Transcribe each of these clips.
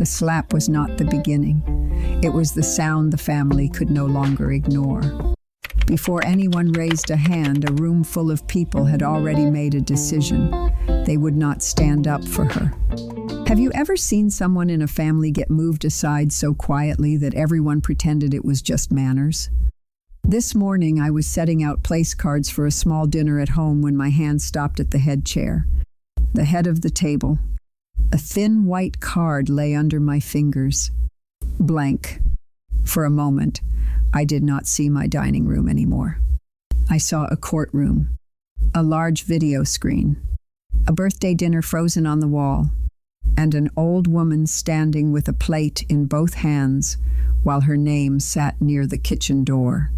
The slap was not the beginning. It was the sound the family could no longer ignore. Before anyone raised a hand, a room full of people had already made a decision. They would not stand up for her. Have you ever seen someone in a family get moved aside so quietly that everyone pretended it was just manners? This morning, I was setting out place cards for a small dinner at home when my hand stopped at the head chair, the head of the table. A thin white card lay under my fingers. Blank. For a moment, I did not see my dining room anymore. I saw a courtroom, a large video screen, a birthday dinner frozen on the wall, and an old woman standing with a plate in both hands while her name sat near the kitchen door.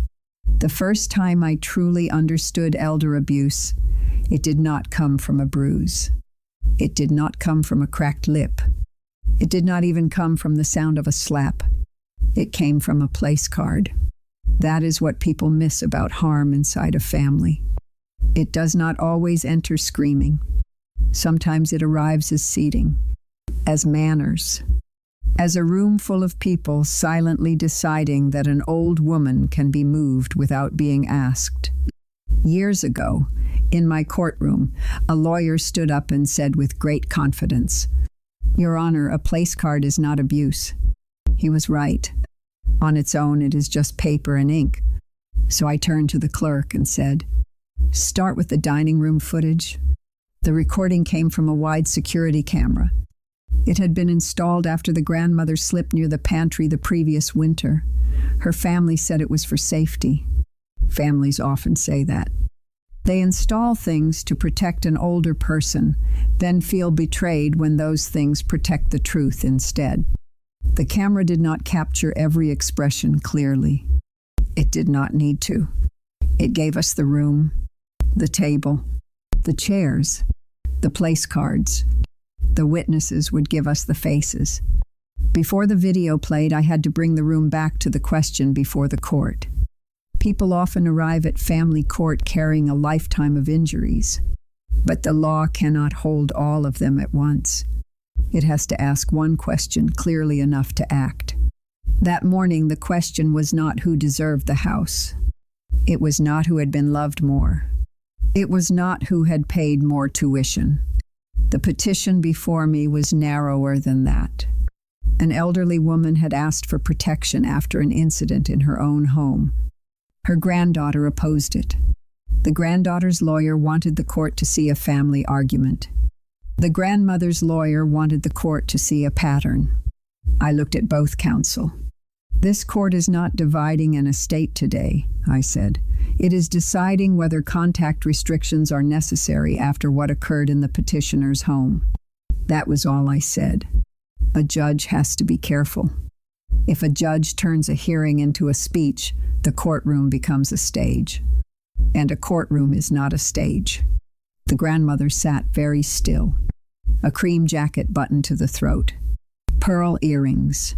The first time I truly understood elder abuse, it did not come from a bruise. It did not come from a cracked lip. It did not even come from the sound of a slap. It came from a place card. That is what people miss about harm inside a family. It does not always enter screaming. Sometimes it arrives as seating, as manners, as a room full of people silently deciding that an old woman can be moved without being asked. Years ago, in my courtroom, a lawyer stood up and said with great confidence, "Your Honor, a place card is not abuse." He was right. On its own, it is just paper and ink. So I turned to the clerk and said, "Start with the dining room footage." The recording came from a wide security camera. It had been installed after the grandmother slipped near the pantry the previous winter. Her family said it was for safety. Families often say that. They install things to protect an older person, then feel betrayed when those things protect the truth instead. The camera did not capture every expression clearly. It did not need to. It gave us the room, the table, the chairs, the place cards. The witnesses would give us the faces. Before the video played, I had to bring the room back to the question before the court. People often arrive at family court carrying a lifetime of injuries, but the law cannot hold all of them at once. It has to ask one question clearly enough to act. That morning, the question was not who deserved the house. It was not who had been loved more. It was not who had paid more tuition. The petition before me was narrower than that. An elderly woman had asked for protection after an incident in her own home. Her granddaughter opposed it. The granddaughter's lawyer wanted the court to see a family argument. The grandmother's lawyer wanted the court to see a pattern. I looked at both counsel. "This court is not dividing an estate today," I said. "It is deciding whether contact restrictions are necessary after what occurred in the petitioner's home." That was all I said. A judge has to be careful. If a judge turns a hearing into a speech, the courtroom becomes a stage. And a courtroom is not a stage. The grandmother sat very still. A cream jacket buttoned to the throat. Pearl earrings.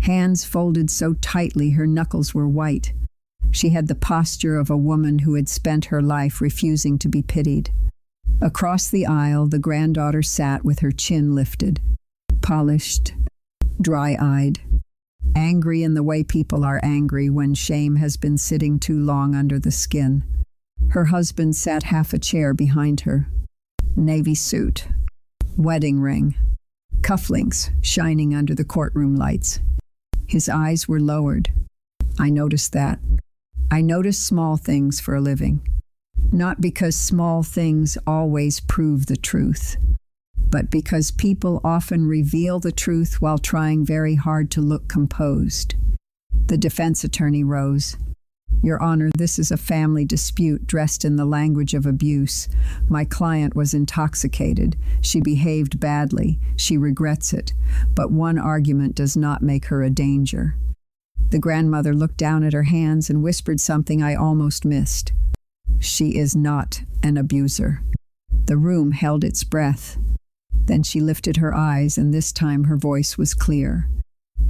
Hands folded so tightly her knuckles were white. She had the posture of a woman who had spent her life refusing to be pitied. Across the aisle, the granddaughter sat with her chin lifted, polished, dry-eyed, angry in the way people are angry when shame has been sitting too long under the skin. Her husband sat half a chair behind her. Navy suit, wedding ring, cufflinks shining under the courtroom lights. His eyes were lowered. I noticed that. I notice small things for a living. Not because small things always prove the truth, but because people often reveal the truth while trying very hard to look composed. The defense attorney rose. "Your Honor, this is a family dispute dressed in the language of abuse. My client was intoxicated. She behaved badly. She regrets it. But one argument does not make her a danger." The grandmother looked down at her hands and whispered something I almost missed. "She is not an abuser." The room held its breath. Then she lifted her eyes, and this time her voice was clear.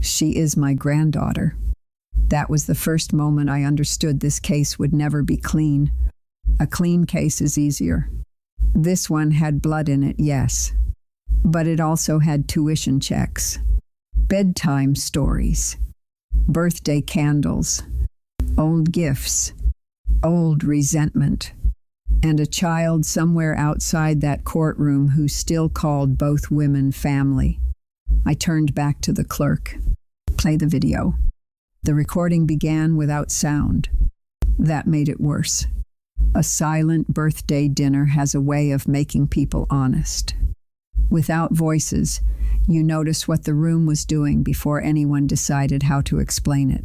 "She is my granddaughter." That was the first moment I understood this case would never be clean. A clean case is easier. This one had blood in it, yes. But it also had tuition checks. bedtime stories, birthday candles, old gifts, old resentment, and a child somewhere outside that courtroom who still called both women family. I turned back to the clerk. Play the video. The recording began without sound. That made it worse. A silent birthday dinner has a way of making people honest. Without voices, you notice what the room was doing before anyone decided how to explain it.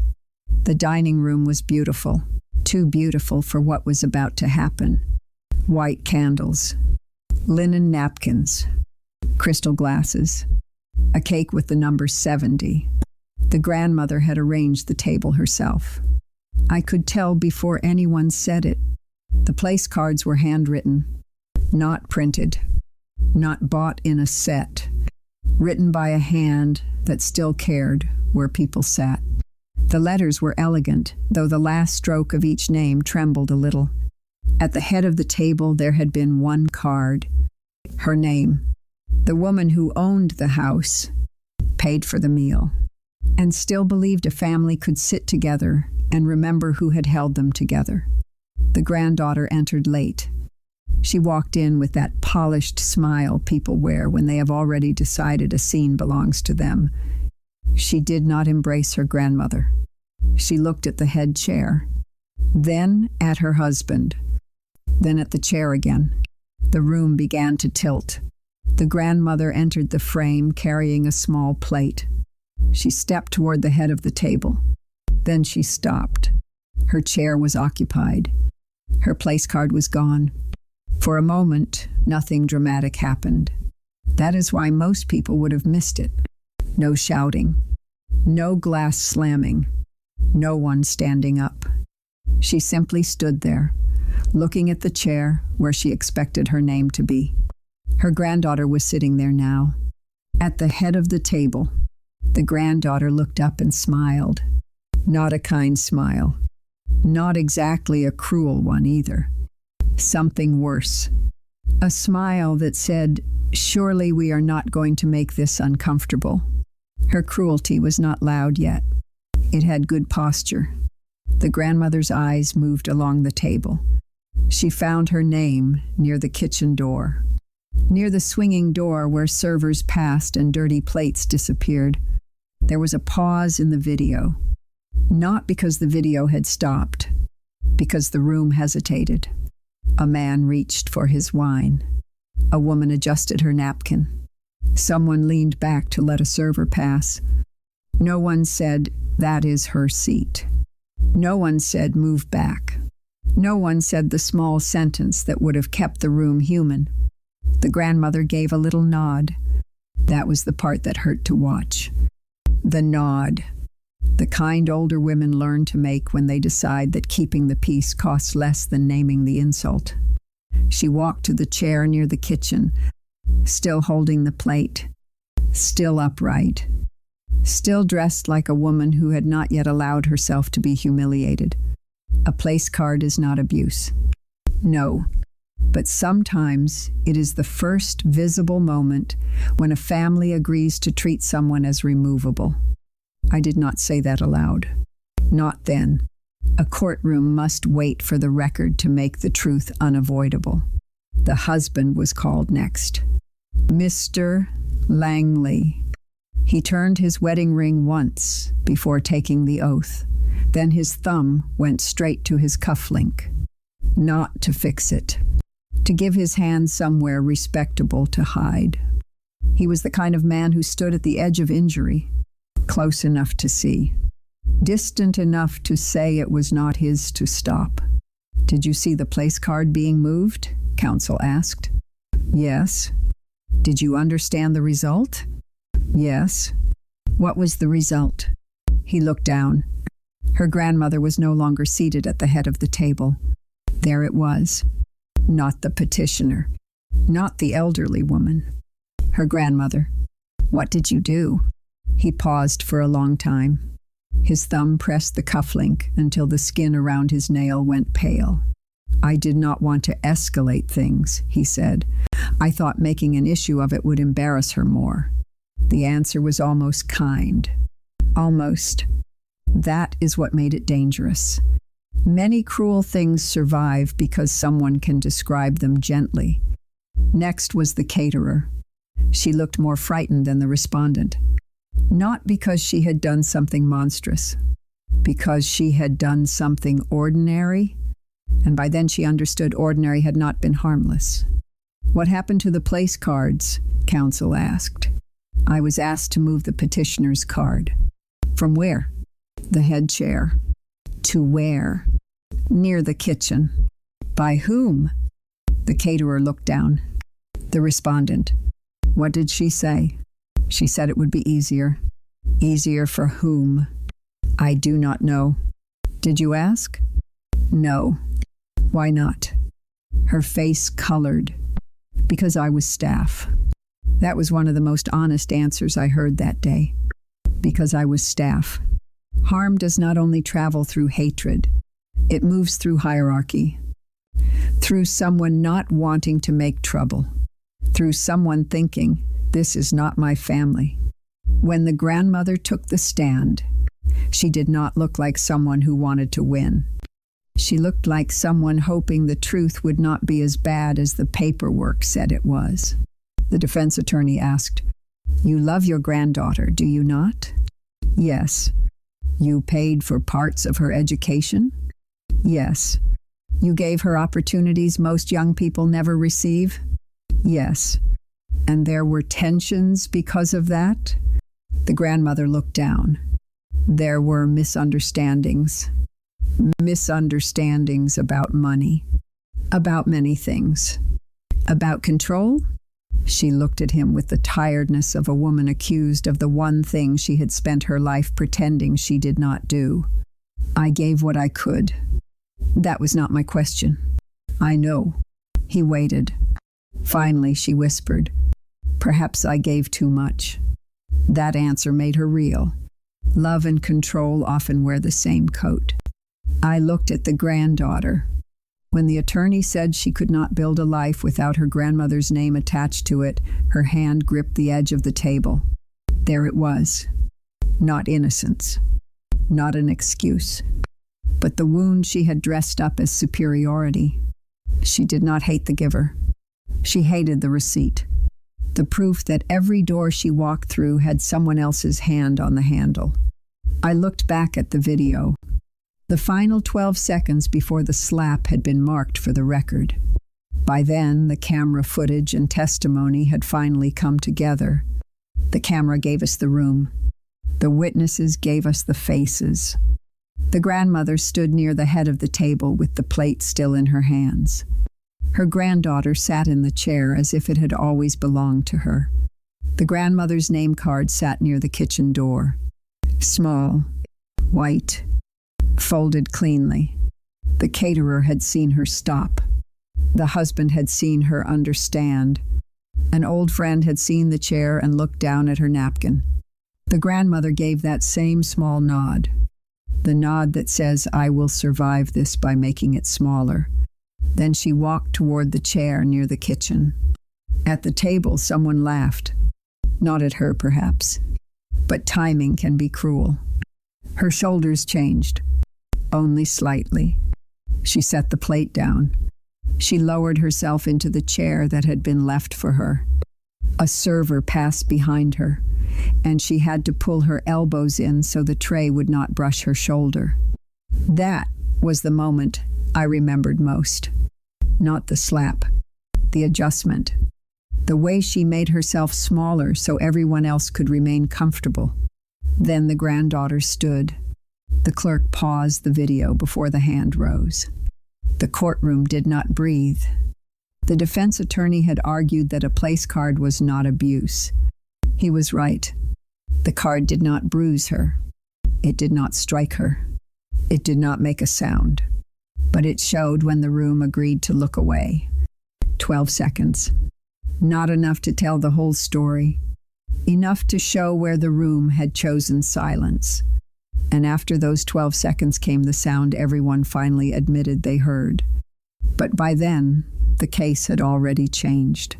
The dining room was beautiful, too beautiful for what was about to happen. White candles, linen napkins, crystal glasses, a cake with the number 70. The grandmother had arranged the table herself. I could tell before anyone said it. The place cards were handwritten, not printed, not bought in a set, written by a hand that still cared where people sat. The letters were elegant, though the last stroke of each name trembled a little. At the head of the table there had been one card. Her name. The woman who owned the house, paid for the meal, and still believed a family could sit together and remember who had held them together. The granddaughter entered late. She walked in with that polished smile people wear when they have already decided a scene belongs to them. She did not embrace her grandmother. She looked at the head chair, then at her husband, then at the chair again. The room began to tilt. The grandmother entered the frame carrying a small plate. She stepped toward the head of the table. Then she stopped. Her chair was occupied. Her place card was gone. For a moment, nothing dramatic happened. That is why most people would have missed it. No shouting. No glass slamming. No one standing up. She simply stood there, looking at the chair where she expected her name to be. Her granddaughter was sitting there now. At the head of the table, the granddaughter looked up and smiled. Not a kind smile. Not exactly a cruel one either. Something worse. A smile that said, "Surely we are not going to make this uncomfortable." Her cruelty was not loud yet. It had good posture. The grandmother's eyes moved along the table. She found her name near the kitchen door. Near the swinging door where servers passed and dirty plates disappeared. There was a pause in the video. Not because the video had stopped, because the room hesitated. A man reached for his wine. A woman adjusted her napkin. Someone leaned back to let a server pass. No one said, "That is her seat." No one said, "Move back." No one said the small sentence that would have kept the room human. The grandmother gave a little nod. That was the part that hurt to watch. The nod. The kind older women learn to make when they decide that keeping the peace costs less than naming the insult. She walked to the chair near the kitchen, still holding the plate, still upright, still dressed like a woman who had not yet allowed herself to be humiliated. A place card is not abuse. No, but sometimes it is the first visible moment when a family agrees to treat someone as removable. I did not say that aloud. Not then. A courtroom must wait for the record to make the truth unavoidable. The husband was called next. Mr. Langley. He turned his wedding ring once before taking the oath. Then his thumb went straight to his cufflink. Not to fix it. To give his hand somewhere respectable to hide. He was the kind of man who stood at the edge of injury, close enough to see, distant enough to say it was not his to stop. Did you see the place card being moved? Counsel asked. Yes. Did you understand the result? Yes. What was the result? He looked down. Her grandmother was no longer seated at the head of the table. There it was. Not the petitioner. Not the elderly woman. Her grandmother. What did you do? He paused for a long time. His thumb pressed the cufflink until the skin around his nail went pale. I did not want to escalate things, he said. I thought making an issue of it would embarrass her more. The answer was almost kind. Almost. That is what made it dangerous. Many cruel things survive because someone can describe them gently. Next was the caterer. She looked more frightened than the respondent. Not because she had done something monstrous, because she had done something ordinary, and by then she understood ordinary had not been harmless. "What happened to the place cards?" counsel asked. "I was asked to move the petitioner's card." "From where?" "The head chair." "To where?" "Near the kitchen." "By whom?" The caterer looked down. The respondent. "What did she say?" "She said it would be easier." "Easier for whom?" "I do not know." "Did you ask?" "No." "Why not?" Her face colored. "Because I was staff." That was one of the most honest answers I heard that day. Because I was staff. Harm does not only travel through hatred, it moves through hierarchy, through someone not wanting to make trouble, through someone thinking, "This is not my family." When the grandmother took the stand, she did not look like someone who wanted to win. She looked like someone hoping the truth would not be as bad as the paperwork said it was. The defense attorney asked, "You love your granddaughter, do you not?" "Yes." "You paid for parts of her education?" "Yes." "You gave her opportunities most young people never receive?" "Yes." "And there were tensions because of that?" The grandmother looked down. "There were misunderstandings. Misunderstandings about money. About many things. About control?" She looked at him with the tiredness of a woman accused of the one thing she had spent her life pretending she did not do. "I gave what I could." "That was not my question." "I know." He waited. Finally, she whispered, "Perhaps I gave too much." That answer made her reel. Love and control often wear the same coat. I looked at the granddaughter. When the attorney said she could not build a life without her grandmother's name attached to it, her hand gripped the edge of the table. There it was. Not innocence. Not an excuse. But the wound she had dressed up as superiority. She did not hate the giver. She hated the receipt. The proof that every door she walked through had someone else's hand on the handle. I looked back at the video. The final 12 seconds before the slap had been marked for the record. By then, the camera footage and testimony had finally come together. The camera gave us the room. The witnesses gave us the faces. The grandmother stood near the head of the table with the plate still in her hands. Her granddaughter sat in the chair as if it had always belonged to her. The grandmother's name card sat near the kitchen door. Small, white, folded cleanly. The caterer had seen her stop. The husband had seen her understand. An old friend had seen the chair and looked down at her napkin. The grandmother gave that same small nod. The nod that says, "I will survive this by making it smaller." Then she walked toward the chair near the kitchen. At the table, someone laughed. Not at her, perhaps. But timing can be cruel. Her shoulders changed. Only slightly. She set the plate down. She lowered herself into the chair that had been left for her. A server passed behind her, and she had to pull her elbows in so the tray would not brush her shoulder. That was the moment I remembered most. Not the slap, the adjustment. The way she made herself smaller so everyone else could remain comfortable. Then the granddaughter stood. The clerk paused the video before the hand rose. The courtroom did not breathe. The defense attorney had argued that a place card was not abuse. He was right. The card did not bruise her. It did not strike her. It did not make a sound. But it showed when the room agreed to look away. 12 seconds. Not enough to tell the whole story. Enough to show where the room had chosen silence. And after those 12 seconds came the sound everyone finally admitted they heard. But by then, the case had already changed.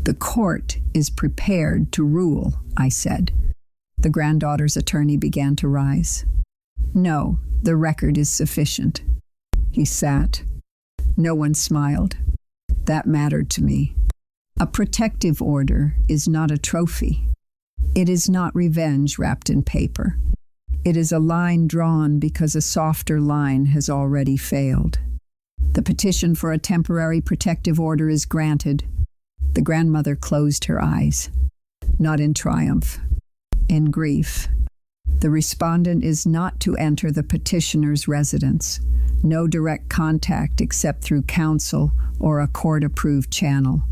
The court is prepared to rule, I said. The granddaughter's attorney began to rise. No, the record is sufficient. He sat. No one smiled. That mattered to me. A protective order is not a trophy. It is not revenge wrapped in paper. It is a line drawn because a softer line has already failed. The petition for a temporary protective order is granted. The grandmother closed her eyes, not in triumph, in grief. The respondent is not to enter the petitioner's residence. No direct contact except through counsel or a court-approved channel.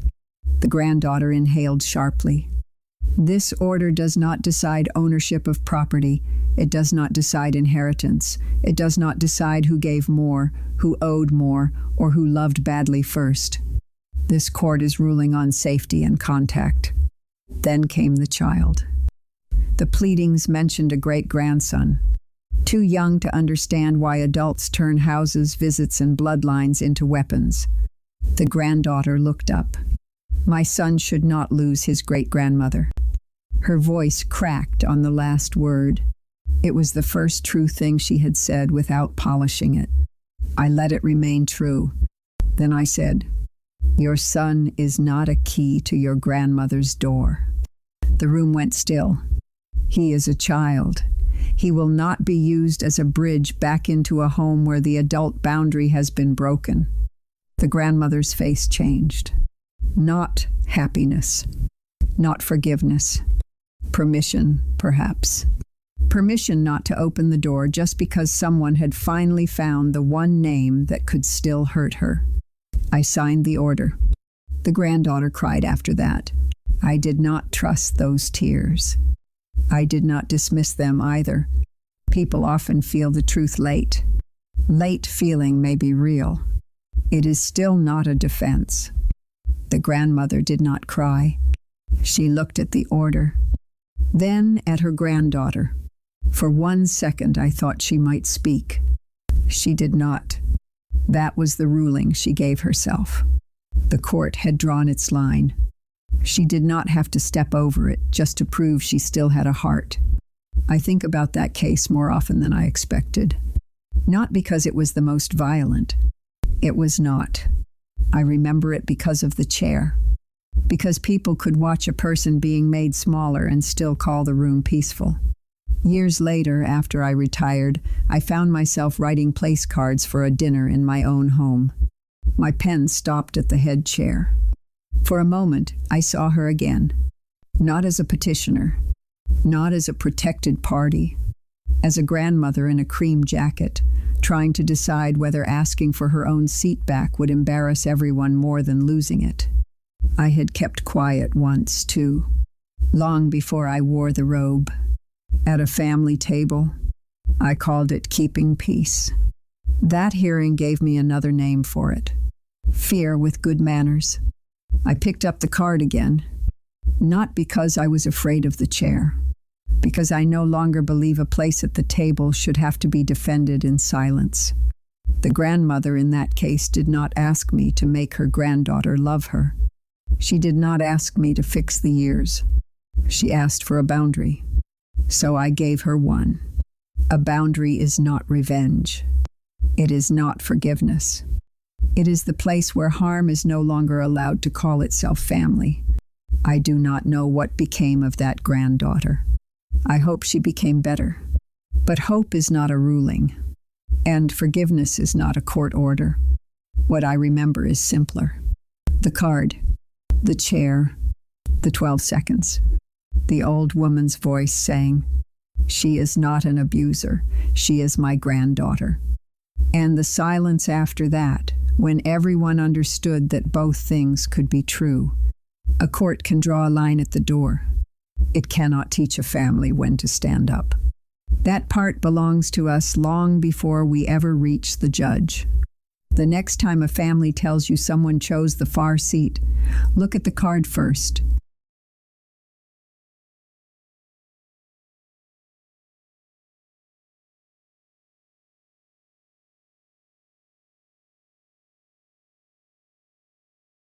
The granddaughter inhaled sharply. This order does not decide ownership of property. It does not decide inheritance. It does not decide who gave more, who owed more, or who loved badly first. This court is ruling on safety and contact. Then came the child. The pleadings mentioned a great-grandson, too young to understand why adults turn houses, visits, and bloodlines into weapons. The granddaughter looked up. My son should not lose his great-grandmother. Her voice cracked on the last word. It was the first true thing she had said without polishing it. I let it remain true. Then I said, "Your son is not a key to your grandmother's door." The room went still. He is a child. He will not be used as a bridge back into a home where the adult boundary has been broken. The grandmother's face changed. Not happiness. Not forgiveness. Permission, perhaps. Permission not to open the door just because someone had finally found the one name that could still hurt her. I signed the order. The granddaughter cried after that. I did not trust those tears. I did not dismiss them either. People often feel the truth late. Late feeling may be real. It is still not a defense. The grandmother did not cry. She looked at the order, then at her granddaughter. For 1 second I thought she might speak. She did not. That was the ruling she gave herself. The court had drawn its line. She did not have to step over it just to prove she still had a heart. I think about that case more often than I expected. Not because it was the most violent. It was not. I remember it because of the chair. Because people could watch a person being made smaller and still call the room peaceful. Years later, after I retired, I found myself writing place cards for a dinner in my own home. My pen stopped at the head chair. For a moment, I saw her again. Not as a petitioner. Not as a protected party. As a grandmother in a cream jacket, trying to decide whether asking for her own seat back would embarrass everyone more than losing it. I had kept quiet once, too. Long before I wore the robe. At a family table, I called it keeping peace. That hearing gave me another name for it. Fear with good manners. I picked up the card again, not because I was afraid of the chair, because I no longer believe a place at the table should have to be defended in silence. The grandmother in that case did not ask me to make her granddaughter love her. She did not ask me to fix the years. She asked for a boundary. So I gave her one. A boundary is not revenge. It is not forgiveness. It is the place where harm is no longer allowed to call itself family. I do not know what became of that granddaughter. I hope she became better. But hope is not a ruling, and forgiveness is not a court order. What I remember is simpler. The card, the chair, the 12 seconds. The old woman's voice saying, "She is not an abuser. She is my granddaughter." And the silence after that, when everyone understood that both things could be true. A court can draw a line at the door. It cannot teach a family when to stand up. That part belongs to us long before we ever reach the judge. The next time a family tells you someone chose the far seat, look at the card first.